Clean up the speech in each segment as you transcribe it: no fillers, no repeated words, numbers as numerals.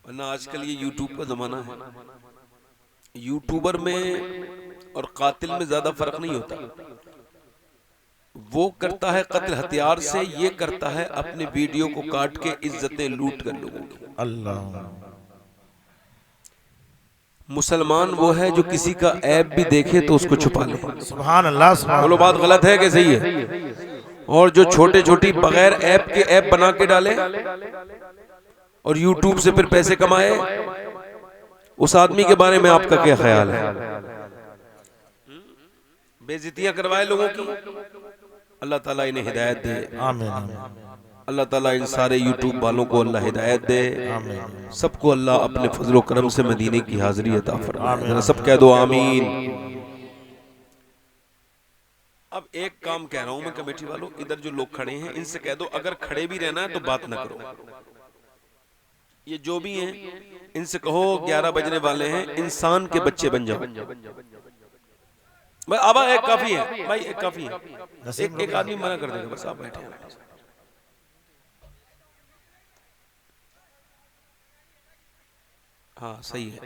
वरना आजकल ये यूट्यूब का जमाना है। यूट्यूबर में और कातिल में ज्यादा फर्क नहीं होता। वो करता है कत्ल हथियार से, ये करता है अपने वीडियो को काट के इज्जतें लूट कर लोगों की। अल्लाह। मुसलमान वो है जो किसी का ऐब भी देखे तो उसको छुपा ले। सुभान अल्लाह, सुभान बोलो बात गलत है कि सही है? और जो छोटे छोटी बगैर ऐप के ऐप बना के डाले और यूट्यूब से फिर पैसे कमाए, उस आदमी के बारे में आपका क्या ख्याल है? बेइज्जतियां करवाए लोगों की। अल्लाह ताला इन्हें हिदायत दे। आमीन। अल्लाह ताला इन सारे यूट्यूब वालों को अल्लाह हिदायत दे। आमीन। सबको अल्लाह अपने फजलो करम से मदीने की हाजिरी अता फरमाए। आमीन। जरा सब कह दो आमीन। अब एक काम कह रहा हूं मैं कमेटी वालों, इधर जो लोग खड़े हैं इनसे कह दो अगर खड़े भी रहना है तो बात ना करो। ये जो भी हैं इनसे कहो 11 बजने वाले हैं, इंसान के बच्चे बन जाओ भाई। आबा एक काफी है भाई, एक काफी है। एक आदमी मना कर देगा बस, आप बैठे हैं। हाँ सही है।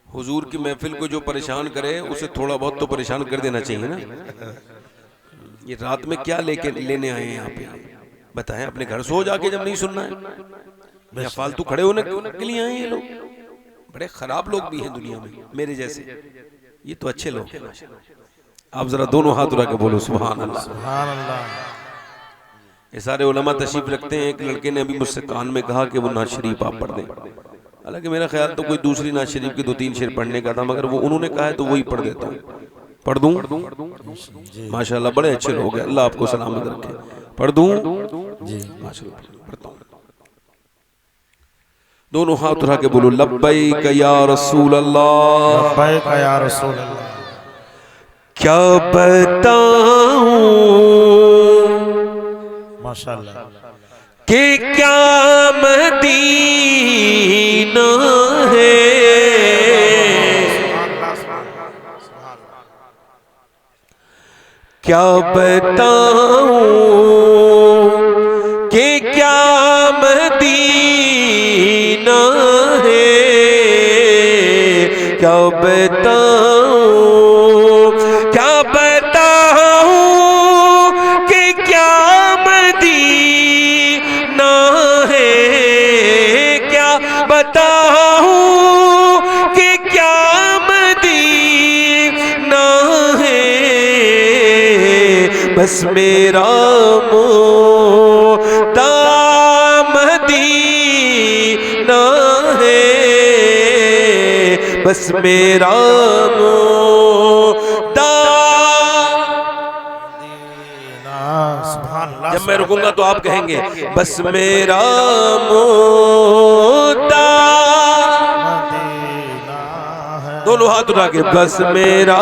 हुजूर की महफिल को जो परेशान करे उसे थोड़ा बहुत तो परेशान कर देना चाहिए ना। ये रात में क्या लेके लेने आए हैं यहाँ पे? बताएं, अपने घर सो जाके जब नहीं सुनना है, या फालतू खड़े होने के लिए आए हैं ये लोग? बड़े खराब लोग भी हैं दुनिया में मेरे जैसे, ये तो अच्छे लोग हैं। आप जरा दोनों हाथ उठा के बोलो सुभान अल्लाह। सुभान अल्लाह। ये सारे उलमा तशरीफ रखते हैं। एक लड़के ने अभी मुझसे कान में कहा कि वो नाज शरीफ आप पढ़ दें। हालांकि मेरा ख्याल तो कोई दूसरी नाज शरीफ के 2-3 शेर पढ़ने का था, मगर वो उन्होंने कहा है तो वही पढ़ देता हूँ। पढ़ दूं? माशाल्लाह बड़े अच्छे लोग हैं, अल्लाह आपको सलामत रखे। पढ़ दूं? जी माशाल्लाह पढ़ता हूँ। दोनों हाथ उठा के बोलो लब्बैक या रसूल अल्लाह। लब्बैक या रसूल अल्लाह। क्या बताऊं माशाल्लाह कि क्या मदीना है, क्या बताऊं कि क्या मदीना है, क्या बताऊं, क्या बताऊं कि क्या मदीना है, क्या बताऊं कि क्या मदीना है। बस मेरा मोहता मदीना है, बस मेरा मोहता। जब मैं रुकूंगा तो आप कहेंगे बस मेरा मोहता। दोनों हाथ उठा के बस मेरा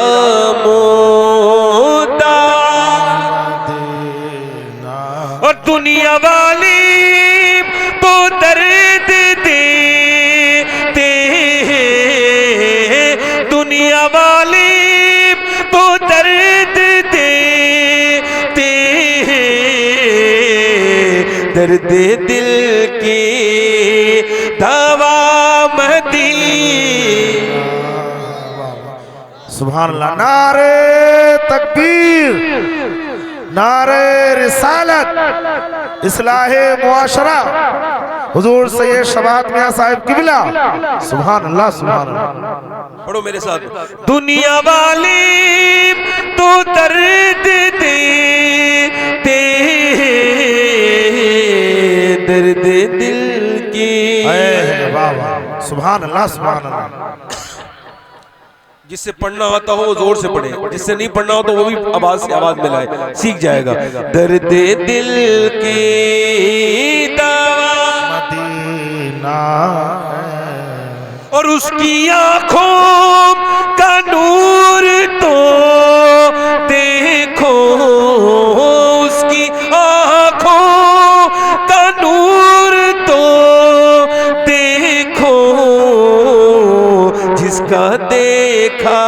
मोहता। और दुनिया वाली तो दर्द देते हैं, दुनिया वाली तो दर्द देते हैं, दर्द दिल की दवा मदी। सुभान अल्लाह। नारे तकबीर, नारे रिसालत, इस्लाहे मुआशरा, हुजूर सैयद शबात मियां साहिब किबला। सुभान अल्लाह, सुभान अल्लाह। पढ़ो मेरे साथ। दुनिया वाली तो दर्द देते हैं, दर्द दिल की। वाह वाह, सुभान अल्लाह, सुभान अल्लाह। जिससे पढ़ना आता हो वो जोर से पढ़े, जिससे नहीं पढ़ना हो तो वो भी आवाज से आवाज मिलाए, सीख जाएगा। दर्द दिल की दवा मदीना और उसकी आंखों का नूर तो देखो, उसकी आंखों का नूर तो देखो, जिसका देखा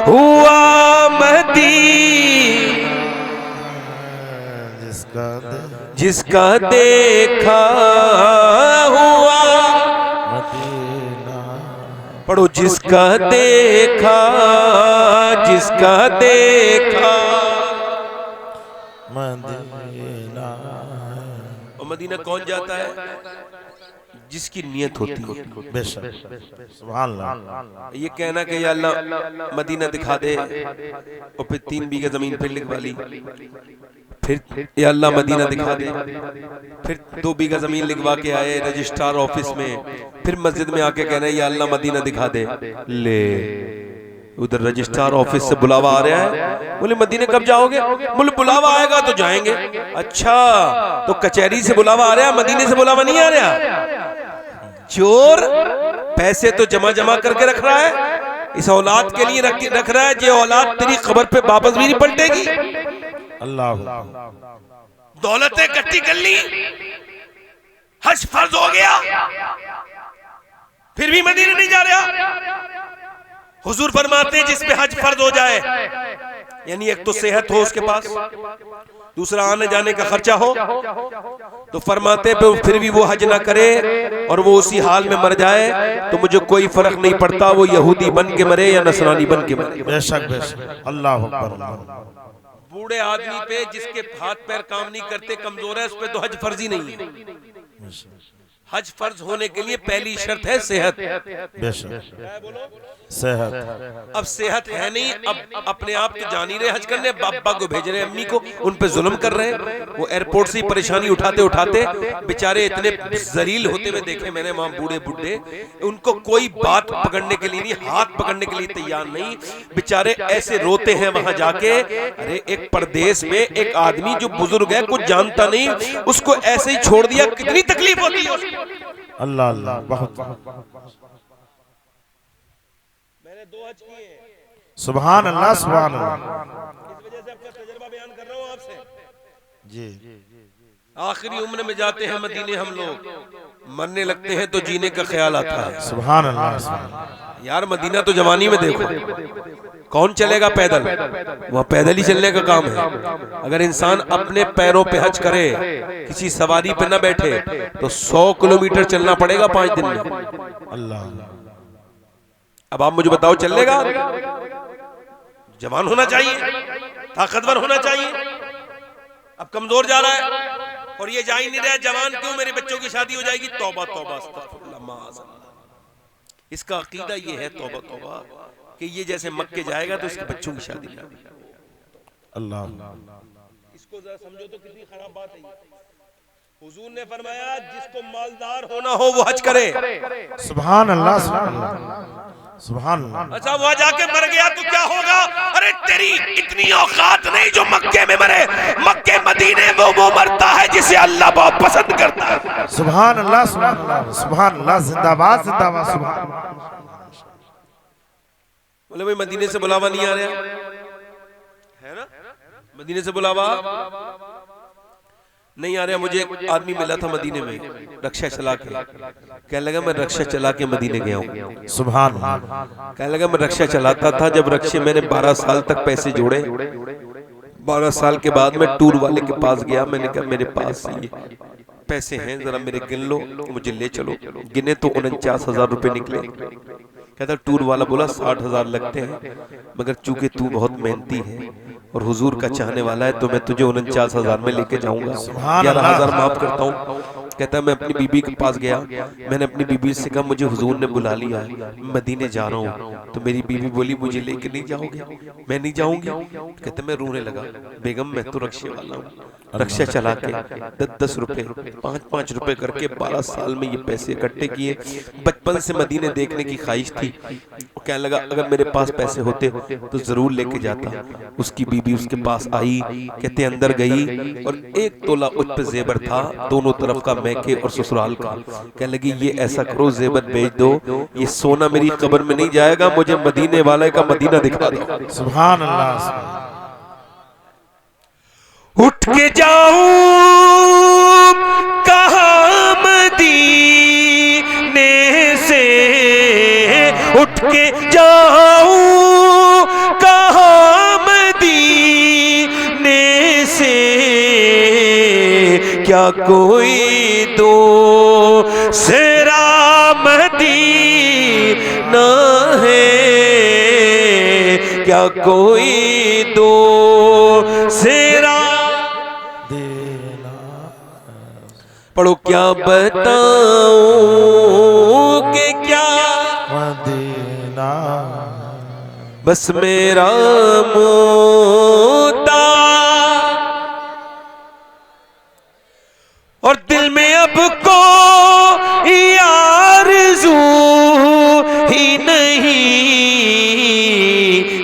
हुआ जिसका देखा हुआ पढ़ो जिसका देखा मदीना। और मदीना कौन जाता है? जिसकी नियत होती है। बेशक सुभान अल्लाह। ये कहना कि या अल्लाह मदीना दिखा दे और फिर 3 बीघा जमीन फिर लिखवा ली, फिर या अल्लाह मदीना दिखा दे, फिर 2 बीघा जमीन लिखवा के आए रजिस्ट्रार ऑफिस में, फिर मस्जिद में आके कहना या अल्लाह मदीना दिखा दे। ले उधर रजिस्ट्रार ऑफिस से बुलावा आ रहा है, बोले मदीने कब जाओगे? बोले बुलावा आएगा तो जाएंगे। अच्छा तो कचहरी से बुलावा आ रहा है, मदीने से बुलावा नहीं आ रहा? चोर पैसे तो जमा करके रख रहा है, इस औलाद के लिए रख रहा है, ये औलाद तेरी खबर पे वापस भी नहीं पलटेगी। अल्लाह दौलतें इकट्ठी कर ली, हज फर्ज हो गया, फिर भी मदीने नहीं जा रहा। हुजूर फरमाते हैं जिस पे हज फर्ज हो जाए, यानी एक तो सेहत हो उसके पास, दूसरा आने जाने का खर्चा हो, तो फरमाते फिर भी वो हज ना करे और वो उसी हाल में मर जाए तो मुझे कोई फर्क नहीं पड़ता, वो यहूदी बन के मरे या नसरानी बन के मरे। बेशक बेशक अल्लाह अकबर। बूढ़े आदमी पे जिसके हाथ पैर काम नहीं करते, कमजोर है, उस पे तो हज फर्ज ही नहीं है। हज फर्ज होने के लिए पहली शर्त है सेहत। सेहत। अब सेहत है नहीं, अब अपने आप तो जान ही रहे हज करने, बाबा को भेज रहे, अम्मी को, उन पे जुल्म कर रहे हैं। वो एयरपोर्ट से परेशानी उठाते उठाते बेचारे इतने जलील होते हुए देखे मैंने वहां, बूढ़े बुढ़े, उनको कोई बात पकड़ने के लिए नहीं, हाथ पकड़ने के लिए तैयार नहीं, बेचारे ऐसे रोते हैं वहां जाके। अरे एक परदेश में एक आदमी जो बुजुर्ग है, कुछ जानता नहीं, उसको ऐसे ही छोड़ दिया, कितनी तकलीफ होती है। अल्लाह अल्लाह। बहुत मैंने 2 हज किए हैं। सुभान अल्लाह सुभान अल्लाह। इस वजह से अपना तजुर्बा बयान कर रहा हूं आपसे। जी आखिरी उम्र में जाते हैं मदीने हम लोग, मरने लगते हैं तो जीने का ख्याल आता है। सुभान अल्लाह। यार मदीना तो जवानी में देखो, कौन चलेगा पैदल? वहाँ पैदल ही चलने का काम है। अगर इंसान अपने पैरों पे हज करे, किसी सवारी पे न बैठे, तो 100 किलोमीटर चलना पड़ेगा 5 दिन में। अल्लाह। अब आप मुझे बताओ चलेगा? जवान होना चाहिए, ताकतवर होना चाहिए। अब कमजोर जा रहा है और ये जा ही नहीं रहा। जवान क्यों? मेरे बच्चों की शादी हो जाएगी। तौबा तौबा अस्तगफिरुल्लाह माअज़ल्लाह। इसका अकीदा ये है तौबा तौबा कि ये जैसे मक्के जाएगा तो इसके बच्चों की शादी नहीं। अल्लाह। इसको जरा समझो तो कितनी खराब बात है। हुजूर ने फरमाया जिसको मालदार होना हो वो हज करे। सुभान अल्लाह सुभान अल्लाह सुभान अल्लाह। अच्छा वहां जाके मर गया तो क्या होगा? अरे तेरी इतनी औकात नहीं जो मक्के में मरे। मक्के मदीने में वो मरता है जिसे अल्लाह बहुत पसंद करता है। सुभान अल्लाह सुभान अल्लाह सुभान अल्लाह। जिंदाबाद जिंदाबाद सुभान। बोले भाई मदीने से बुलावा नहीं आ रहा है ना, मदीने से बुलावा नहीं आ रहा। मुझे एक आदमी मिला था मदीने में रक्षा चला के, कहने लगा मैं रक्षा चला के मदीने गया हूँ। सुभान। कहने लगा मैं रक्षा चलाता था, जब रक्षे मैंने 12 साल तक पैसे जोड़े, 12 साल के बाद मैं टूर वाले के पास गया। मैंने कहा मेरे पास ये पैसे हैं, जरा मेरे गिन लो, मुझे ले चलो। गिने तो 49,000 रुपए निकले। कहता टूर वाला बोला 60,000 लगते हैं, मगर चूंकि तू बहुत मेहनती है और हुजूर का चाहने वाला है तो मैं तुझे 49,000 में लेके जाऊंगा, 11,000 माफ करता हूँ। कहता मैं अपनी बीबी के पास गया, मैंने अपनी बीबी से कहा मुझे हुजूर ने बुला लिया है, मदीने जा रहा हूँ। तो मेरी बीबी बोली मुझे लेके नहीं जाओगे? मैं नहीं जाऊंगी। कहते मैं रोने लगा, बेगम मैं तो रक्षे वाला हूँ, रक्षा चला के 10-10 रुपए 5-5 रुपए करके 12 साल में ये पैसे इकट्ठे किए। बचपन से मदीने देखने की ख्वाहिश थी। कहने लगा अगर मेरे पास पैसे होते तो जरूर लेके जाता। उसकी बीबी उसके पास आई, कहते अंदर गई और 1 तोला उस पे जेबर था, दोनों तरफ का, मैके और ससुराल का। कहने लगी ये ऐसा करो जेबर बेच दो, ये सोना मेरी कब्र में नहीं जाएगा, मुझे मदीने वाले का मदीना दिखा दो। सुभान अल्लाह। उठ के जाऊं कहाँ मदीने से, उठ के जाऊं कहाँ मदीने से, क्या कोई दो सेरा मदीने ना है, क्या कोई दूसरा देना पढ़ो, क्या बताऊं कि क्या देना बस मेरा मुद्दा, और दिल में अब को आरज़ू ही नहीं,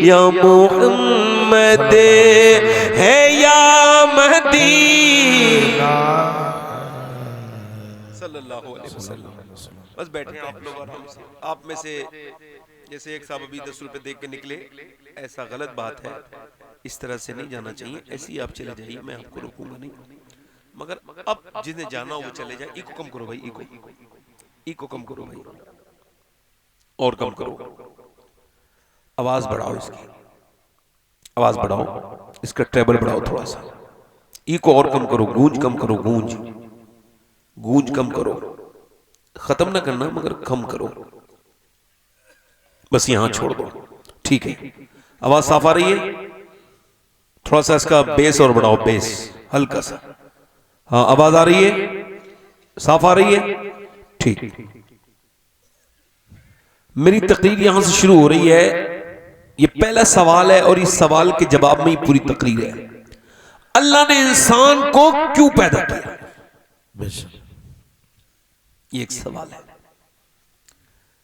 या मोहम्मद है या मदीना सल्लल्लाहु अलैहि वसल्लम। बस बैठे आप लोग आराम से। आप में से जैसे एक साहब अभी 10 रुपए देख के निकले, ऐसा गलत बात है, इस तरह से नहीं जाना चाहिए। ऐसे ही आप चले जाइए, मैं आपको रोकूंगा नहीं, मगर अब जिन्हें जाना हो वो चले जाए। इको कम करो भाई, इको कम करो भाई, और कम करो, आवाज बढ़ाओ, इसकी आवाज बढ़ाओ, इसका ट्रेबल बढ़ाओ थोड़ा सा, इको और कम करो, गूंज कम करो, गूंज कम करो, खत्म ना करना मगर कम करो, बस यहां छोड़ दो, ठीक है। आवाज साफ आ रही है? थोड़ा सा इसका बेस और बढ़ाओ, बेस हल्का सा। हाँ, आवाज आ रही है? साफ आ रही है? ठीक। मेरी तकरीर यहां से शुरू हो रही है। ये पहला सवाल है और इस सवाल के जवाब में ही पूरी तकरीर है। अल्लाह ने इंसान को क्यों पैदा किया? ये एक सवाल है।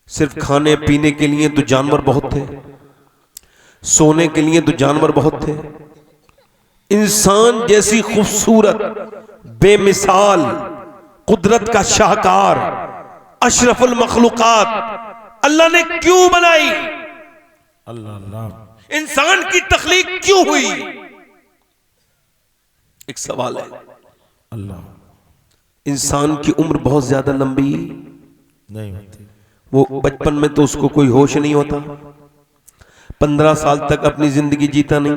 सिर्फ खाने पीने के लिए तो जानवर बहुत थे, सोने के लिए तो जानवर बहुत थे। इंसान जैसी खूबसूरत, बेमिसाल, कुदरत का शाहकार, अशरफुल मखलूकात अल्लाह ने क्यों बनाई? अल्लाह, इंसान की तख्लीक क्यों हुई? एक सवाल है। अल्लाह, इंसान की उम्र बहुत ज्यादा लंबी नहीं होती। वो बचपन में तो उसको कोई होश नहीं होता, 15 साल तक अपनी जिंदगी जीता नहीं,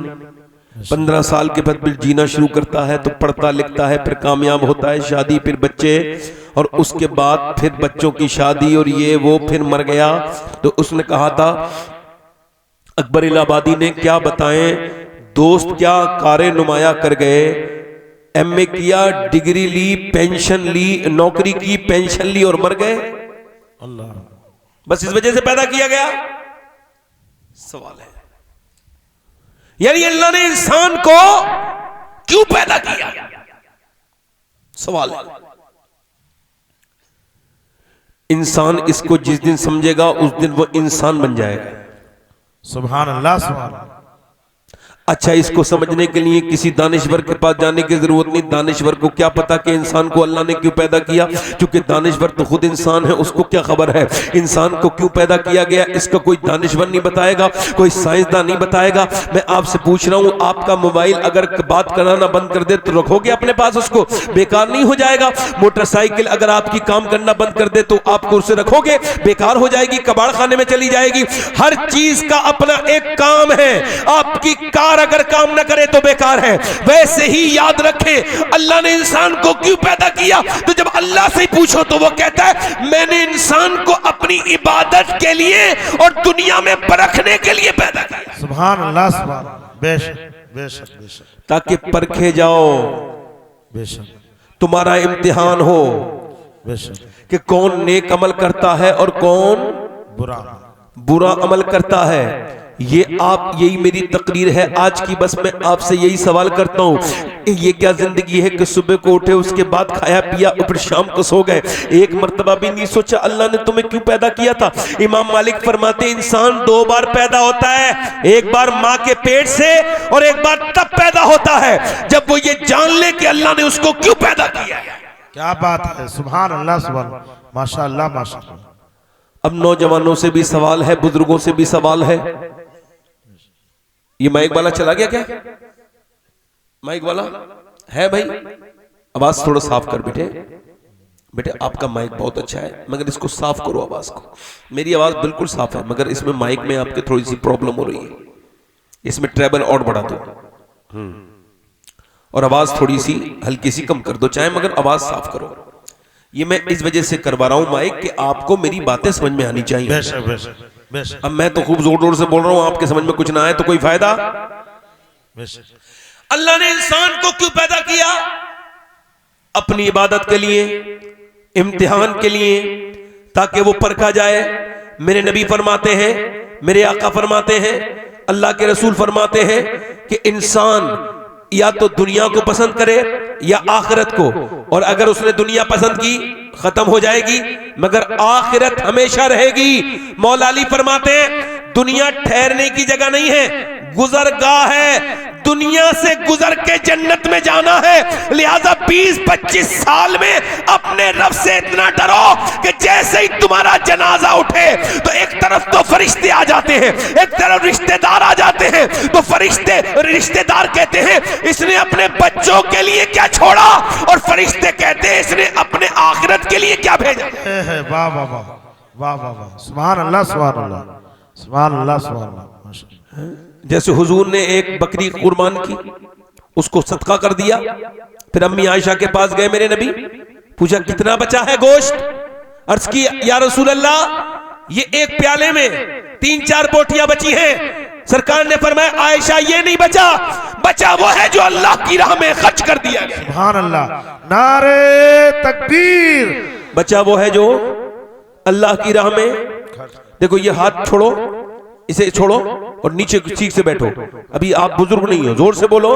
15 साल के बाद फिर जीना शुरू करता है, तो पढ़ता लिखता है, फिर कामयाब होता है, शादी, फिर बच्चे, और उसके बाद फिर बच्चों की शादी और ये वो, फिर मर गया। तो उसने कहा था, अकबर इलाहाबादी ने, क्या बताएं दोस्त, क्या कारे नुमाया कर गए, एमए किया, डिग्री ली, पेंशन ली, नौकरी की, पेंशन ली और मर गए। अल्लाह, बस इस वजह से पैदा किया गया? सवाल है। यानी अल्लाह ने इंसान को क्यों पैदा किया? सवाल है। इंसान इसको जिस दिन समझेगा उस दिन वो इंसान बन जाएगा। सुभान अल्लाह, सुभान। अच्छा, इसको समझने के लिए किसी दानिश्वर के पास जाने की जरूरत नहीं। दानिश्वर को क्या पता कि इंसान को अल्लाह ने क्यों पैदा किया, क्योंकि दानिश्वर तो खुद इंसान है, उसको क्या खबर है इंसान को क्यों पैदा किया गया। इसका कोई दानिश्वर नहीं बताएगा, कोई साइंसदान नहीं बताएगा। मैं आपसे पूछ रहा हूं, आपका मोबाइल अगर बात कराना बंद कर दे तो रखोगे अपने पास? उसको बेकार नहीं हो जाएगा? मोटरसाइकिल अगर आपकी काम करना बंद कर दे तो आपको उसे रखोगे? बेकार हो जाएगी, कबाड़ खाने में चली जाएगी। हर चीज का अपना एक काम है। आपकी कार अगर काम न करे तो बेकार है। वैसे ही याद रखें, अल्लाह ने इंसान को क्यों पैदा किया, तो जब अल्लाह से पूछो तो वो कहता है, मैंने इंसान को अपनी इबादत के लिए और दुनिया में परखने के लिए पैदा किया। सुभान अल्लाह, सुभान। बेशक, बेशक, बेशक, ताकि परखे जाओ, बेशक, तुम्हारा इम्तिहान हो बेशक। कि कौन नेक अमल करता है और कौन बुरा, बुरा अमल करता है। ये यही मेरी तकरीर है आज की। बस मैं आपसे यही सवाल करता हूँ, ये क्या जिंदगी है कि सुबह को उठे, उसके बाद खाया पिया और फिर शाम को सो गए, एक मर्तबा भी नहीं सोचा अल्लाह ने तुम्हें क्यों पैदा किया था। इमाम मालिक फरमाते, इंसान 2 बार पैदा होता है, एक बार माँ के पेट से और एक बार तब पैदा होता है जब वो ये जान ले कि अल्लाह ने उसको क्यों पैदा किया। क्या बात है, सुभान अल्लाह, सुभान, माशाअल्लाह, माशाअल्लाह। अब नौजवानों से भी सवाल है, बुजुर्गों से भी सवाल है। ये माइक वाला चला गया क्या? माइक वाला है भाई? आवाज थोड़ा साफ कर बेटे। बेटे आपका माइक बहुत अच्छा है, मगर इसको साफ करो आवाज को। मेरी आवाज बिल्कुल साफ है, मगर इसमें माइक में आपके थोड़ी सी प्रॉब्लम हो रही है। इसमें ट्रेबल और बढ़ा दो और आवाज थोड़ी सी हल्की सी कम कर दो, चाहे मगर आवाज साफ करो। ये मैं इस वजह से करवा रहा हूं माइक कि आपको मेरी बातें समझ में आनी चाहिए। बेशक बेशक बेशक अब मैं तो खूब जोर जोर से बोल रहा हूं, आपके समझ में कुछ ना आए तो कोई फायदा। बेशक। अल्लाह ने इंसान को क्यों पैदा किया? अपनी इबादत के लिए, इम्तिहान के लिए, ताकि वो परखा जाए। मेरे नबी फरमाते हैं, मेरे आका फरमाते हैं, अल्लाह के रसूल फरमाते हैं कि इंसान या तो दुनिया को पसंद करे या आखिरत को, और अगर उसने दुनिया पसंद की खत्म हो जाएगी, मगर आखिरत हमेशा रहेगी। मौला अली फरमाते हैं दुनिया ठहरने की जगह नहीं है, गुजरगाह है। दुनिया से गुजर के जन्नत में जाना है। लिहाजा 20-25 साल में अपने रब से इतना डरो कि जैसे ही तुम्हारा जनाजा उठे तो एक तरफ तो फरिश्ते आ जाते हैं, एक तरफ रिश्तेदार आ जाते हैं, तो रिश्तेदार कहते हैं इसने अपने बच्चों के लिए क्या छोड़ा, और फरिश्ते कहते हैं इसने अपने आखिरत के लिए क्या भेजा। वाह वाह वाह वाह वाह वाह, सुभान अल्लाह सुभान अल्लाह सुभान अल्लाह सुभान अल्लाह। जैसे हुजूर ने एक बकरी कुर्बान की, उसको सदका कर दिया, फिर अम्मी आयशा के पास गए मेरे नबी, पूछा कितना बचा है गोश्त? अर्ज की या रसूल अल्लाह ये एक प्याले में 3-4 बोटियां बची हैं। सरकार ने फरमाया आयशा ये नहीं बचा, बचा वो है जो अल्लाह की राह में खर्च कर दिया गया। सुभान अल्लाह, नारे तकबीर। बचा वो है जो अल्लाह की राह में। देखो ये हाथ छोड़ो, इसे छोड़ो और नीचे ठीक से बैठो। अभी आप बुजुर्ग नहीं हो, जोर से बोलो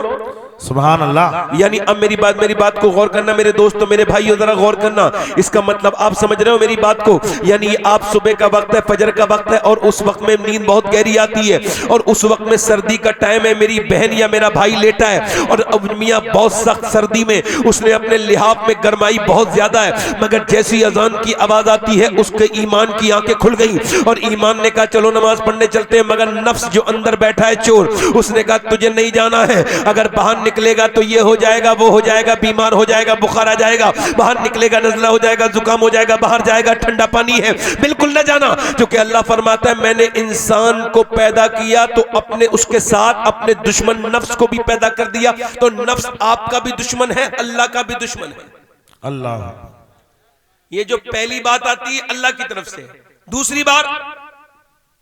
सुभान अल्लाह। यानी अब मेरी बात को गौर करना मेरे दोस्तों, मेरे भाइयों, जरा गौर करना। इसका मतलब आप समझ रहे हो मेरी बात को? यानी आप सुबह का वक्त है, फजर का वक्त है, और उस वक्त में नींद बहुत गहरी आती है, और उस वक्त में सर्दी का टाइम है, मेरी बहन या मेरा भाई लेटा है, और अब मियाँ बहुत सख्त सर्दी में उसने अपने लिहाफ में गरमाई बहुत ज्यादा है, मगर जैसी अजान की आवाज आती है उसके ईमान की आंखें खुल गई, और ईमान ने कहा चलो नमाज पढ़ने चलते हैं। मगर नफ्स जो अंदर बैठा है चोर, उसने कहा तुझे नहीं जाना है, अगर बाहर निकलेगा तो ये हो जाएगा, वो हो जाएगा, बीमार हो जाएगा, बुखार आ जाएगा, बाहर निकलेगा नज़ला हो जाएगा, जुकाम हो जाएगा, बाहर जाएगा ठंडा पानी है, बिल्कुल न जाना। क्योंकि अल्लाह फरमाता है मैंने इंसान को पैदा किया तो अपने उसके साथ अपने दुश्मन नफ्स को भी पैदा कर दिया। तो नफ्स आपका भी दुश्मन है, अल्लाह का भी दुश्मन है। अल्लाह, ये जो पहली बात आती है अल्लाह की तरफ से, दूसरी बार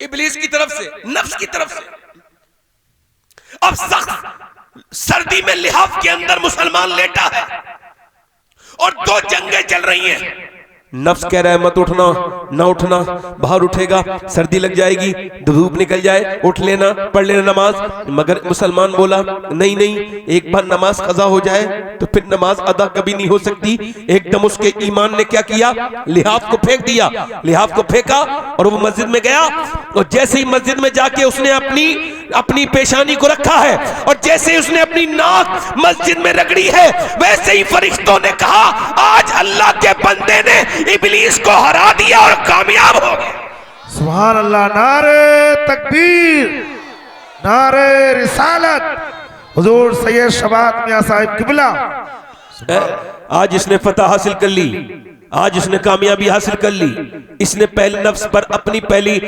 इब्लीस की तरफ से, नफ्स की तरफ से। अब सख्त सर्दी में लिहाफ के अंदर मुसलमान लेटा है और 2 जंगें चल रही हैं। नफ्स कह रहा है मत उठना, ना उठना, बाहर उठेगा सर्दी लग जाएगी, धूप निकल जाए, उठ लेना, पढ़ लेना नमाज। मगर मुसलमान बोला नहीं नहीं, एक बार नमाज कज़ा हो जाए तो फिर नमाज अदा कभी नहीं हो सकती। एकदम उसके ईमान ने क्या किया, लिहाफ को फेंक दिया, लिहाफ को फेंका और वो मस्जिद में गया, और जैसे ही मस्जिद में जाके उसने अपनी पेशानी को रखा है, और जैसे ही उसने अपनी नाक मस्जिद में रगड़ी है, वैसे ही फरिश्तों ने कहा आज अल्लाह के बंदे ने इब्लीस को हरा दिया और कामयाब हो गया। सुभान अल्लाह, नारे तकबीर, नारे रिसालत, हुजूर सैयद शबात मियां साहिब किबला। आज इसने फतह हासिल कर ली, आज इसने कामयाबी हासिल कर ली। इसने पहले नफ्स पर अपनी पहली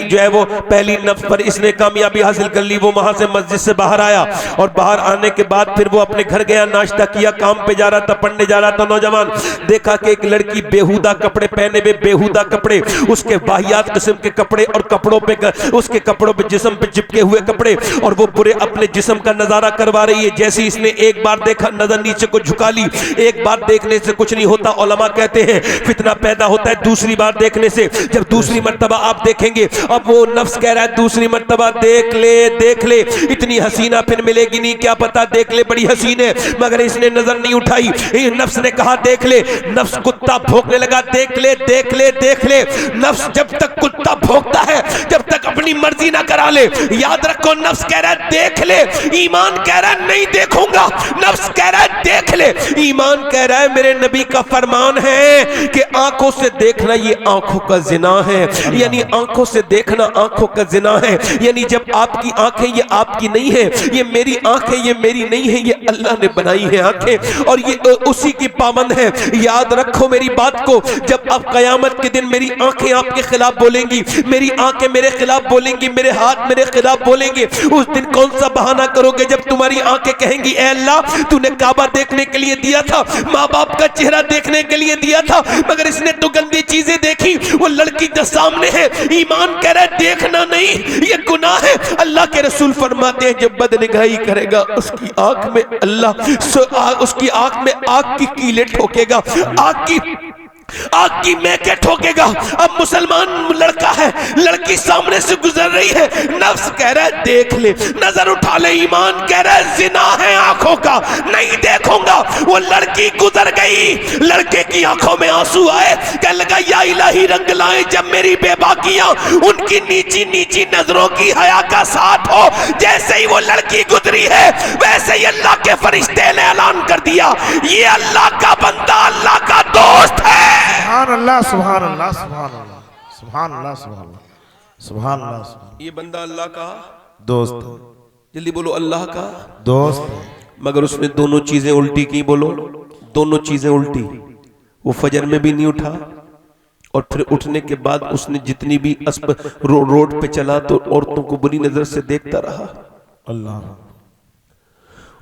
जो है वो पहली नफ्स पर इसने कामयाबी हासिल कर ली। वो वहां से मस्जिद से बाहर आया, और बाहर आने के बाद फिर वो अपने घर गया, नाश्ता किया, काम पे जा रहा था, पढ़ने जा रहा था। नौजवान देखा कि एक लड़की बेहुदा कपड़े पहने हुए, बेहुदा कपड़े, उसके वाहियात किस्म के कपड़े, और कपड़ों पे उसके कपड़ों पे जिस्म पे चिपके हुए कपड़े, और वो पूरे अपने जिस्म का नजारा करवा रही है। जैसे इसने एक बार देखा, नजर नीचे को झुका ली। एक बार देखने से कुछ नहीं होता, उलमा कहते हैं फितना पैदा होता है दूसरी बार देखने से। जब दूसरी मर्तबा आप देखेंगे, अब वो नफ्स कह रहा है दूसरी मर्तबा देख ले, इतनी हसीना फिर मिलेगी नहीं, क्या पता देख ले, बड़ी हसीन है। मगर इसने नजर नहीं उठाई। नफ्स ने कहा देख ले, नफ्स कुत्ता भौंकने लगा, देख ले। नफ्स जब तक कुत्ता भौंकता है, जब तक अपनी मर्जी ना करा ले, याद रखो नफ्स कह रहा है देख ले, ईमान कह रहा है नहीं देखूंगा। नफ्स कह रहा है देख ले, ईमान कह रहा है मेरे नबी का फरमान है कि आंखों से देखना ये आंखों का जिना है, यानी आंखों से देखना आंखों का जिना है। यानी जब आपकी आंखें ये आपकी नहीं है, ये मेरी आंखें ये मेरी नहीं है, ये अल्लाह ने बनाई है आंखें, और ये उसी की पाबंद है। याद रखो मेरी बात को, जब आप कयामत के दिन मेरी आंखें आपके खिलाफ बोलेंगी, मेरी आंखें मेरे खिलाफ बोलेंगी, मेरे हाथ मेरे खिलाफ बोलेंगे, उस दिन कौन सा बहाना करोगे जब तुम्हारी आंखें कहेंगी ए अल्लाह तूने काबा देखने के लिए दिया था, माँ बाप का चेहरा देखने देखने के लिए दिया था, मगर इसने तो गंदी चीजें देखी। वो लड़की जो सामने है, ईमान कह रहा है देखना नहीं, ये गुनाह है। अल्लाह के रसूल फरमाते हैं जब बदनिगाही करेगा उसकी आंख में उसकी आंख में आग की कीले ठोकेगा, आग की मैके ठोकेगा। अब मुसलमान लड़का है, लड़की सामने से गुजर रही है, नफ्स कह रहा है देख ले, नजर उठा ले, ईमान कह रहा है जिना है आंखों का, नहीं देखूंगा। वो लड़की गुजर गई, लड़के की आंखों में आंसू आए, कह लगा या इलाही रंग लाए जब मेरी बेबाकियां उनकी नीची नीची नजरों की हया का साथ हो। जैसे ही वो लड़की गुजरी है वैसे ही अल्लाह के फरिश्ते ने ऐलान कर दिया ये अल्लाह का बंदा अल्लाह का दोस्त है। सुभान अल्लाह, सुभान अल्लाह, सुभान अल्लाह, सुभान अल्लाह, सुभान अल्लाह, सुभान अल्लाह। ये बंदा अल्लाह का दोस्त, जल्दी बोलो अल्लाह का दोस्त। मगर उसने दोनों चीजें उल्टी की, बोलो दोनों चीजें उल्टी। वो फजर में भी नहीं उठा और फिर उठने के बाद उसने जितनी भी रोड पे चला तो औरतों को बुरी नजर से देखता रहा। अल्लाह,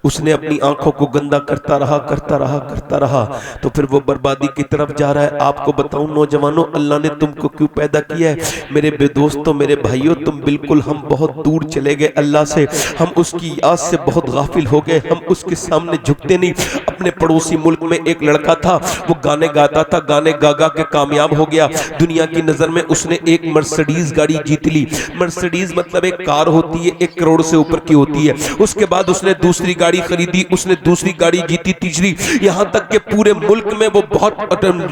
उसने अपनी आंखों को गंदा करता रहा, तो फिर वो बर्बादी की तरफ जा रहा है। आपको बताऊं नौजवानों, अल्लाह ने तुमको क्यों पैदा किया है? मेरे बेदोस्तों, मेरे भाइयों, तुम बिल्कुल हम बहुत दूर चले गए अल्लाह से, हम उसकी याद से बहुत गाफिल हो गए, हम उसके सामने झुकते नहीं। अपने पड़ोसी मुल्क में एक लड़का था, वो गाने गाता था, गाने गा गा के कामयाब हो गया। दुनिया की नजर में उसने एक मर्सिडीज गाड़ी जीत ली। मर्सिडीज मतलब एक कार होती है, 1 करोड़ से ऊपर की होती है। उसके बाद उसने दूसरी गाड़ी खरीदी, उसने दूसरी गाड़ी जीती, तीसरी, यहां तक के पूरे मुल्क में वो बहुत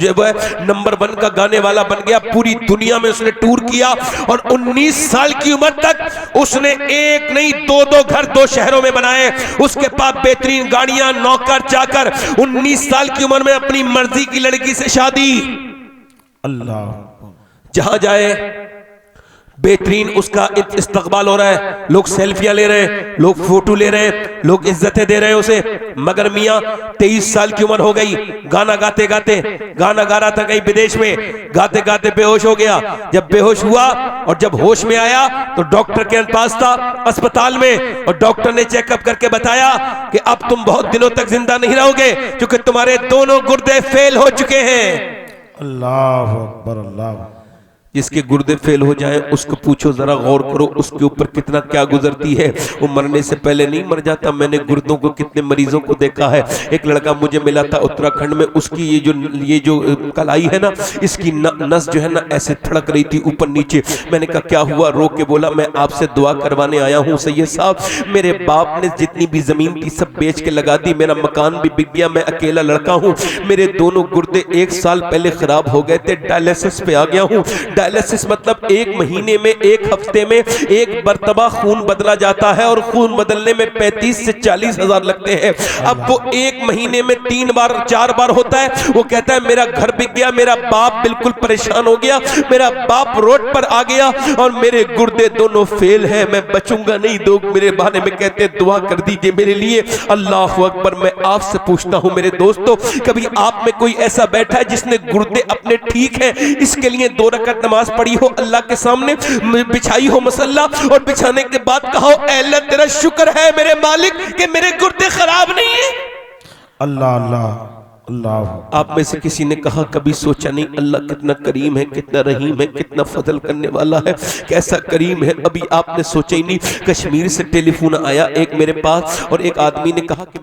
जो है नंबर 1 का गाने वाला बन गया। पूरी दुनिया में उसने टूर किया और 19 साल की उम्र तक उसने एक नहीं 2-2 घर 2 शहरों में बनाए। उसके पास बेहतरीन गाड़ियां, नौकर चाकर। 19 साल की उम्र में अपनी मर्जी की लड़की से शादी। अल्लाह, जहां जाए बेहतरीन उसका इस्तकबाल हो रहा है, लोग सेल्फियां ले रहे हैं, लोग फोटो ले रहे हैं, लोग इज्जतें दे रहे हैं उसे। मगर मियां 23 साल की उम्र हो गई, गाना गाते गाते, गाना गा रहा था कहीं विदेश में, गाते गाते बेहोश हो गया। जब बेहोश हुआ और जब होश में आया तो डॉक्टर के पास था अस्पताल में, और डॉक्टर ने चेकअप करके बताया कि अब तुम बहुत दिनों तक जिंदा नहीं रहोगे क्योंकि तुम्हारे दोनों गुर्दे फेल हो चुके हैं। अल्लाह अकबर, अल्लाह। जिसके गुर्दे फेल हो जाए उसको पूछो, जरा गौर करो उसके ऊपर कितना क्या गुजरती है। वो मरने से पहले नहीं मर जाता। मैंने गुर्दों को कितने मरीजों को देखा है। एक लड़का मुझे मिला था उत्तराखंड में, उसकी ये जो कलाई है ना, इसकी नस जो है ना ऐसे थड़क रही थी ऊपर नीचे। मैंने कहा क्या हुआ? रो के बोला मैं आपसे दुआ करवाने आया हूँ सैयद साहब, मेरे बाप ने जितनी भी जमीन थी सब बेच के लगा दी, मेरा मकान भी बिक गया, मैं अकेला लड़का हूँ, मेरे दोनों गुर्दे 1 साल पहले खराब हो गए थे, डायलिसिस पे आ गया हूँ। डायलिसिस मतलब 1 महीने में, 1 हफ्ते में 1 मरतबा खून बदला जाता है और खून बदलने में 35 से 40 हजार लगते हैं। अब वो 1 महीने में 3 बार 4 बार होता है। वो कहता है मेरा घर बिक गया, मेरा बाप बिल्कुल परेशान हो गया, मेरा बाप रोड पर आ गया और मेरे गुर्दे दोनों फेल हैं, मैं बचूंगा नहीं। लोग मेरे बारे में कहते हैं दुआ कर दीजिए मेरे लिए। अल्लाह अकबर। मैं आपसे पूछता हूं मेरे दोस्तों, कभी आप में कोई ऐसा बैठा है जिसने गुर्दे अपने ठीक है, इसके लिए 2 रकात नमाज पढ़ी हो, अल्लाह के सामने बिछाई हो मसल्ला, और बिछाने के बाद कहो ऐ अल्लाह तेरा शुक्र है मेरे मालिक कि मेरे गुर्दे खराब नहीं है। अल्लाह अल्लाह अल्लाह। आप में से किसी ने कहा कभी सोचा नहीं अल्लाह कितना करीम है, कितना रहीम है, कितना फजल करने वाला है, कैसा करीम है? अभी आपने सोचा ही नहीं। कश्मीर से टेलीफोन आया एक मेरे पास और एक आदमी ने कहा कि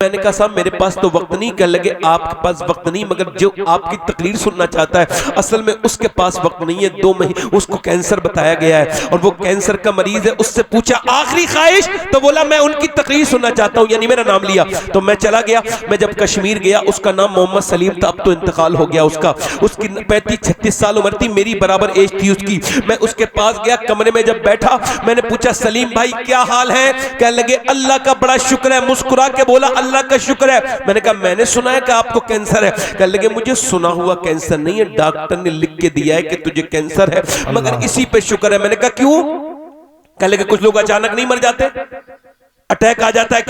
मैंने कहा साहब मेरे पास तो वक्त नहीं। कहने लगे आपके पास वक्त नहीं, मगर जो आपकी तकरीर सुनना चाहता है असल में उसके पास वक्त नहीं है। 2 महीने उसको कैंसर बताया गया है और वो कैंसर का मरीज है। उससे पूछा आखिरी ख्वाहिश, तो बोला मैं उनकी तकरीर सुनना चाहता हूं, यानी मेरा नाम लिया। तो मैं चला गया। मैं जब कश्मीर गया, उसका नाम मोहम्मद सलीम था, अब तो इंतकाल हो गया उसका। उसकी 35-36 साल उम्र थी, मेरी बराबर एज थी उसकी। मैं उसके पास गया, कमरे में जब बैठा मैंने पूछा सलीम भाई क्या हाल है? कहने लगे अल्लाह का बड़ा शुक्र है। मुस्कुरा के बोला अल्लाह का शुक्र है। मैंने कहा मैंने सुना है कि आपको कैंसर है। कहने लगे मुझे सुना हुआ कैंसर नहीं है, डॉक्टर ने लिख के दिया है कि तुझे कैंसर है, मगर इसी पे शुक्र है। मैंने कहा क्यों? कहने लगे कुछ लोग अचानक नहीं मर जाते। अटैक आ जाता है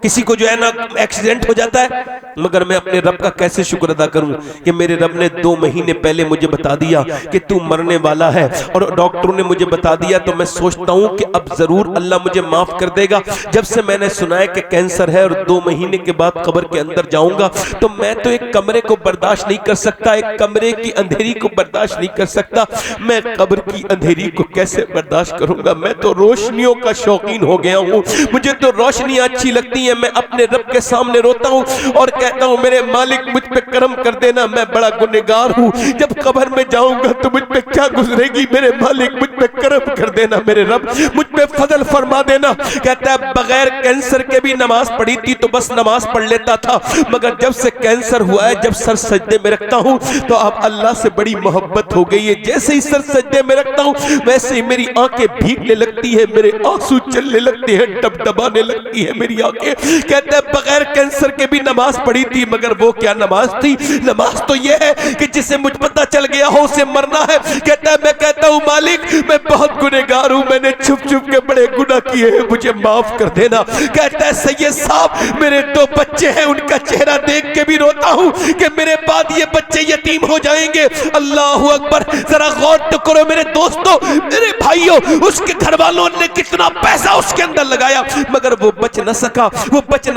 किसी को जो है ना एक्सीडेंट हो जाता है। मगर मैं अपने रब का कैसे शुक्र अदा करूं कि मेरे रब ने 2 महीने पहले मुझे बता दिया कि तू मरने वाला है, और डॉक्टरों ने मुझे बता दिया। तो मैं सोचता हूं कि अब जरूर अल्लाह मुझे माफ कर देगा। जब से मैंने सुना है कि कैंसर है और 2 महीने के बाद कब्र के अंदर जाऊंगा, तो मैं तो एक कमरे को बर्दाश्त नहीं कर सकता, एक कमरे की अंधेरी को बर्दाश्त नहीं कर सकता। मैं कब्र की अंधेरी को कैसे बर्दाश्त करूंगा? मैं तो रोशनियों का शौकीन हो गया हूं, मुझे तो रोशनियां अच्छी लगती हैं। मैं अपने रब के सामने रोता हूं और कहता हूं मेरे मालिक मुझ पे करम कर देना, मैं बड़ा गुनहगार हूं। जब कब्र में जाऊंगा तो मुझ पे क्या गुजरेगी? मेरे मालिक मुझ पे करम कर देना, मेरे रब मुझ पे फजल फरमा देना। कहता है बगैर कैंसर के भी नमाज पढ़ी थी तो बस नमाज पढ़ लेता था, मगर जब से कैंसर हुआ है, जब सर सजदे में रखता हूं तो अब अल्लाह से बड़ी मोहब्बत हो गई है। जैसे ही सर सजदे में रखता हूं वैसे ही मेरी आंखें भीगने लगती है, मेरे आंसू चलने लगते हैं, डबडबाने लगती है मेरी आंखें। कहते हैं बगैर कैंसर के भी नमाज पढ़ी थी, मगर वो क्या नमाज थी? नमाज तो ये है कि जिसे मुझ पता चल गया हो उसे मरना है। कहता है मैं कहता हूं मालिक मैं बहुत गुनहगार हूं, मैंने छुप छुप के बड़े गुनाह किए हैं, मुझे माफ कर देना। कहता है सैयद साहब मेरे 2 बच्चे हैं, उनका चेहरा देख के भी रोता हूं कि मेरे बाद ये बच्चे यतीम हो जाएंगे। अल्लाह अकबर, जरा गौर तो करो मेरे दोस्तों, मेरे भाइयों, उसके घर वालों ने कितना पैसा उसके अंदर लगाया, मगर वो बच न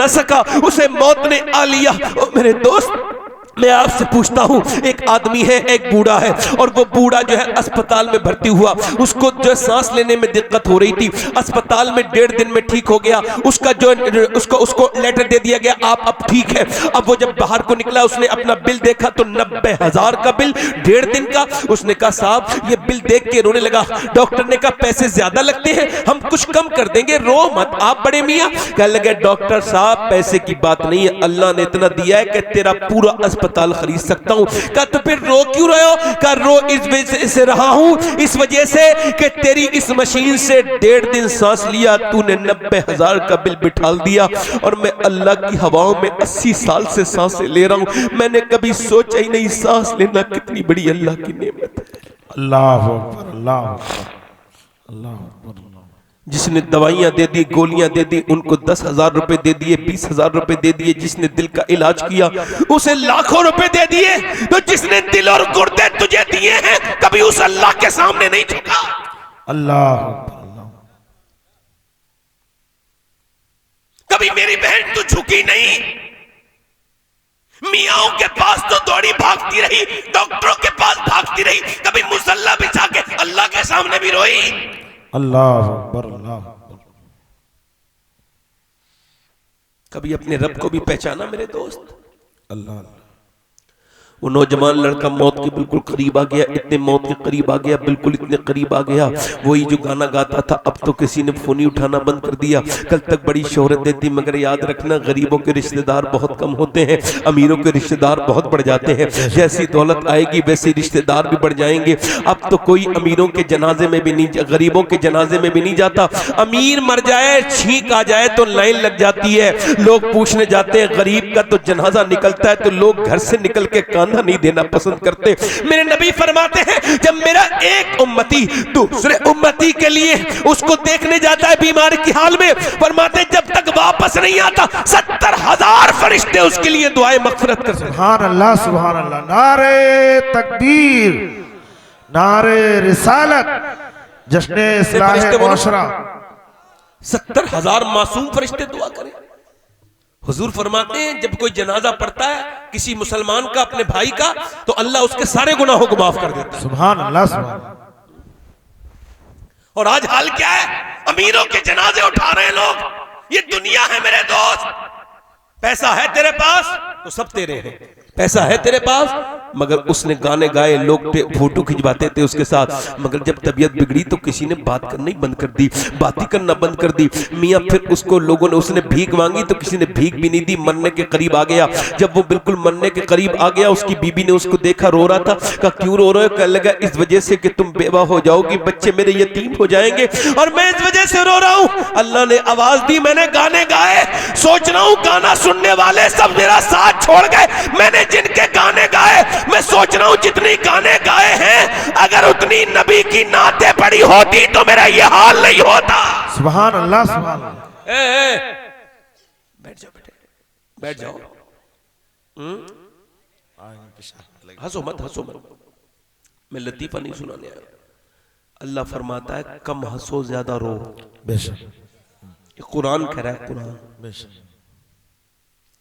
सका, उसे मौत ने आ लिया। और मेरे दोस्त मैं आपसे पूछता हूं, एक आदमी है, एक बूढ़ा है, और वो बूढ़ा जो है अस्पताल में भर्ती हुआ, उसको जो सांस लेने में दिक्कत हो रही थी, अस्पताल में 1.5 दिन में ठीक हो गया। उसका जो उसको लेटर दे दिया गया आप अब ठीक है। अब वो जब बाहर को निकला उसने अपना बिल देखा तो 90,000 का बिल 1.5 दिन का। उसने कहा साहब ये बिल देख के रोने लगा। डॉक्टर ने कहा पैसे ज्यादा लगते हैं, हम कुछ कम कर देंगे, रो मत आप बड़े मियाँ। कहने लगे डॉक्टर साहब पैसे की बात नहीं है, अल्लाह ने इतना दिया है कि तेरा पूरा अस्पताल खरीद सकता हूं। कहा तो फिर रो क्यों रहे हो? कहा रो इस वजह से रहा हूं, इस वजह से कि तेरी इस मशीन से 1.5 दिन सांस लिया, तूने 90,000 का बिल बिठाल दिया, और मैं अल्लाह की हवाओं में 80 साल से सांसें ले रहा हूं। मैंने कभी सोचा ही नहीं सांस लेना कितनी बड़ी अल्लाह की नेमत है। अल्लाह अकबर, अल्लाह अकबर, अल्लाह अकबर। जिसने दवाइयां दे दी, गोलियां दे दी, उनको 10,000 रुपए दे दिए, 20,000 रुपए दे दिए। जिसने दिल का इलाज किया उसे लाखों रुपए दे दिए। तो जिसने दिल और गुर्दे तुझे दिए हैं कभी उस अल्लाह के सामने नहीं झुका। अल्लाह कभी मेरी बहन तू झुकी नहीं, मियाओं के पास तो दौड़ी भागती रही, डॉक्टरों के पास भागती रही, कभी मुसल्ला बिछा के अल्लाह के सामने भी रोई। अल्लाह अकबर, अल्लाह अकबर। कभी अपने रब को भी पहचाना मेरे दोस्त? अल्लाह वो नौजवान लड़का मौत के बिल्कुल करीब आ गया, इतने मौत के करीब आ गया, बिल्कुल इतने करीब आ गया। वही जो गाना गाता था अब तो किसी ने फोन ही उठाना बंद कर दिया। कल तक बड़ी शोहरत देती, मगर याद रखना गरीबों के रिश्तेदार बहुत कम होते हैं, अमीरों के रिश्तेदार बहुत बढ़ जाते हैं। जैसी दौलत आएगी वैसे रिश्तेदार भी बढ़ जाएंगे। अब तो कोई अमीरों के जनाजे में भी नहीं, गरीबों के जनाजे में भी नहीं जाता। अमीर मर जाए, छींक आ जाए तो लाइन लग जाती है, लोग पूछने जाते हैं। गरीब का तो जनाजा निकलता है तो लोग घर से निकल के कांधा नहीं देना पसंद करते। मेरे नबी फरमाते हैं जब मेरा एक उम्मती दूसरे उम्मती के लिए उसको देखने जाता है बीमार की हाल में, फरमाते जब तक वापस नहीं आता 70,000 फरिश्ते उसके लिए दुआएं मगफिरत कर। सुभान अल्लाह, सुभान अल्लाह। नारे तकबीर, नारे रिसालत, जश्न इस्लाह मुआशरा। 70,000 मासूम फरिश्ते दुआ करें। हुजूर फरमाते हैं जब कोई जनाजा पड़ता है किसी मुसलमान का, अपने भाई का, तो अल्लाह उसके सारे गुनाहों को माफ कर देता है। सुभान अल्लाह, सुभान। और आज हाल क्या है? अमीरों के जनाजे उठा रहे हैं लोग। ये दुनिया है मेरे दोस्त। पैसा है तेरे पास तो सब तेरे हैं, पैसा है तेरे पास। मगर उसने गाने गाए, लोग फोटो खिंचवाते थे उसके साथ, मगर जब तबीयत बिगड़ी तो किसी ने बात करना ही बंद कर दी, बातें करना बंद कर दी। मियाँ फिर उसको लोगों ने, उसने भीख मांगी तो किसी ने भीख भी नहीं दी, मरने के करीब आ गया। जब वो बिल्कुल मरने के करीब आ गया, उसकी बीबी ने उसको देखा रो रहा था, कहा क्यों रो रहे हो? कहने लगा इस वजह से कि तुम बेवा हो जाओगी, बच्चे मेरे यतीम हो जाएंगे और मैं इस वजह से रो रहा हूँ। अल्लाह ने आवाज दी, मैंने गाने गाए, सोच रहा हूँ गाना सुनने वाले सब मेरा साथ छोड़ गए। मैंने जिनके गाने गाए, मैं सोच रहा हूं जितनी गाने गाए हैं अगर उतनी नबी की नाते पड़ी होती तो मेरा यह हाल नहीं होता। सुभान अल्लाह, सुभान अल्लाह। बैठ जाओ बेटे, बैठ जाओ। हंसो मत, हंसो मत, मैं लतीफा नहीं सुनाने आया। अल्लाह फरमाता है कम हंसो ज्यादा रो। बेशक ये कुरान कह रहा है, कुरान। बेशक।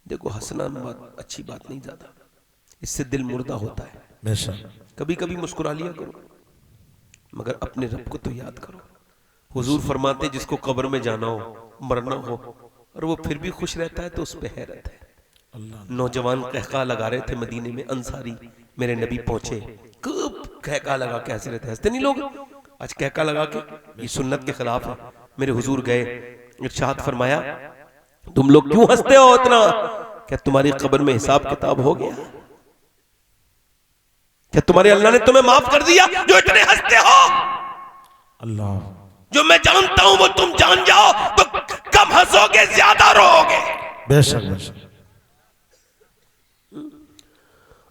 देखो हंसना बात अच्छी बात नहीं ज्यादा, इससे दिल मुर्दा होता है। बेशक। कभी कभी मुस्कुरा लिया करो, मगर अपने रब को तो याद करो। हुजूर फरमाते जिसको कब्र में जाना हो, मरना हो, और वो फिर भी खुश रहता है तो उस पे हैरत है। नौजवान कहका लगा रहे थे मदीने में, अंसारी मेरे नबी पहुंचे, खूब कहका लगा के हंस रहे थे। हंसते नहीं लोग आज कहका लगा के, ये सुन्नत के खिलाफ है। मेरे हुजूर गए, इरशाद फरमाया तुम लोग क्यों हंसते हो इतना? क्या तुम्हारी कब्र में हिसाब किताब हो गया? क्या तुम्हारे अल्लाह ने तुम्हें माफ कर दिया जो इतने हंसते हो? अल्लाह, जो मैं जानता हूं वो तुम जान जाओ तो कम हंसोगे ज्यादा रोओगे। बेशक बेशक।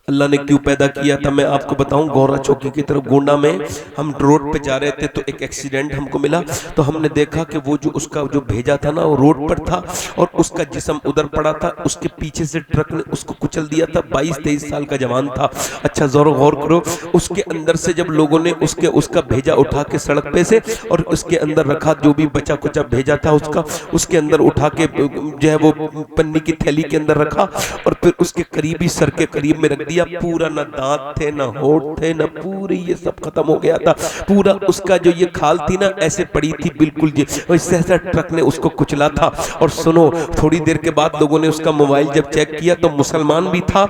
अल्लाह ने क्यों पैदा किया था मैं आपको बताऊं। गौरा चौकी की तरफ गोंडा में हम रोड पे जा रहे थे तो एक एक्सीडेंट हमको मिला, तो हमने देखा कि वो जो उसका जो भेजा था ना वो रोड पर था और उसका जिस्म उधर पड़ा था। उसके पीछे से ट्रक ने उसको कुचल दिया था। 22-23 साल का जवान था। अच्छा जरूर गौर करो, उसके अंदर से जब लोगों ने उसका भेजा उठा के सड़क पे से और उसके अंदर रखा, जो भी बचा कुचा भेजा था उसका, उसके अंदर उठा के जो है वो पन्नी की थैली के अंदर रखा और फिर उसके करीबी सर के करीब में रख दिया। पूरा ना दांत थे ना होठ थे ना, पूरी ये सब खत्म हो गया था। पूरा उसका जो ये खाल थी ना ऐसे पड़ी थी बिल्कुल, वैसे ऐसा ट्रक ने उसको कुचला था। और सुनो, थोड़ी देर के बाद लोगों ने उसका मोबाइल जब चेक किया तो मुसलमान भी था,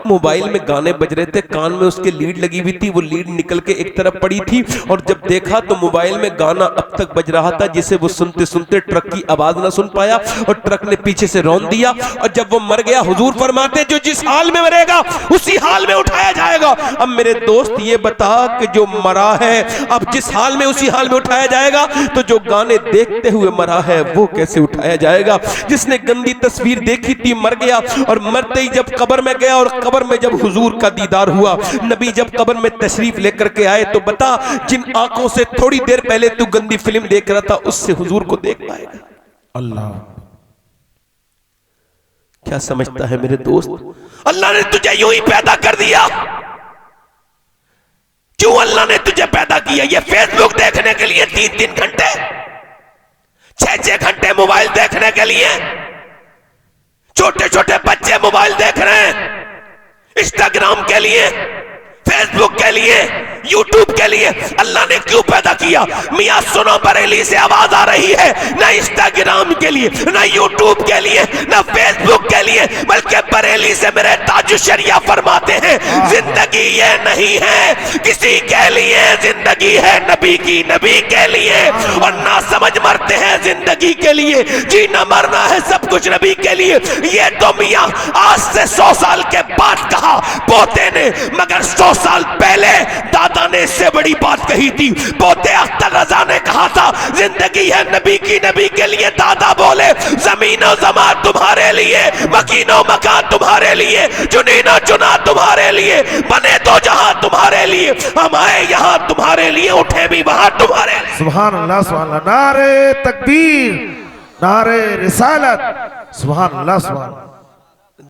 मोबाइल में गाने बज रहे थे, कान में उसके लीड लगी हुई थी, वो लीड निकल के एक तरफ पड़ी थी और जब देखा तो मोबाइल में गाना अब तक बज रहा था जिसे वो सुनते सुनते ट्रक की आवाज ना सुन पाया और ट्रक ने पीछे से रौंद दिया। और जब वो मर गया, हुजूर फरमाते जो जिस हाल में मरेगा उसी हाल में उठाया जाएगा। अब मेरे दोस्त ये बता कि जो मरा है अब जिस हाल में उसी हाल में उठाया जाएगा, तो जो गाने देखते हुए मरा है वो कैसे उठाया जाएगा? जिसने गंदी तस्वीर देखी थी मर गया और मरते ही जब कब्र में गया और कब्र में जब हुजूर का दीदार हुआ, नबी जब कब्र में तशरीफ लेकर के आए तो बता जिन आंखों से थोड़ी देर पहले तू गंदी फिल्म देख रहा था उससे हुजूर को देख पाएगा। अल्लाह, क्या समझता है मेरे दोस्त? अल्लाह ने तुझे यूं ही पैदा कर दिया। क्यों अल्लाह ने तुझे पैदा किया? ये फेसबुक देखने के लिए 3-3 घंटे, 6-6 घंटे मोबाइल देखने के लिए। छोटे छोटे बच्चे मोबाइल देख रहे हैं, इंस्टाग्राम के लिए, फेसबुक के लिए, यूट्यूब के लिए। अल्लाह ने क्यों पैदा किया? मियां सुनो, बरेली से आवाज आ रही है, ना इंस्टाग्राम के लिए, ना यूट्यूब के लिए, ना फेसबुक के लिए, बल्कि बरेली से मेरे ताजुशरिया फरमाते हैं जिंदगी ये नहीं है किसी के लिए, जिंदगी है नबी की, नबी के लिए। और ना समझ मरते हैं जिंदगी के लिए, जीना मरना है सब कुछ नबी के लिए। ये तो मियां आज से 100 साल के बाद कहा पोते ने, मगर 100 साल पहले दादा ने इससे बड़ी बात कही थी। पोते अख्तर रजा ने कहा था जिंदगी है नबी की, नबी के लिए। दादा बोले जमीनो जमान तुम्हारे लिए, मकीनो मकान तुम्हारे लिए, चुनीनो चुना तुम्हारे लिए, बने तो जहां तुम्हारे लिए, हम आए यहां तुम्हारे लिए, उठे भी वहां तुम्हारे लिए। सुभान अल्लाह, सुभान अल्लाह। नारे तकबीर, नारे रिसालत, सुभान अल्लाह, सुभान अल्लाह।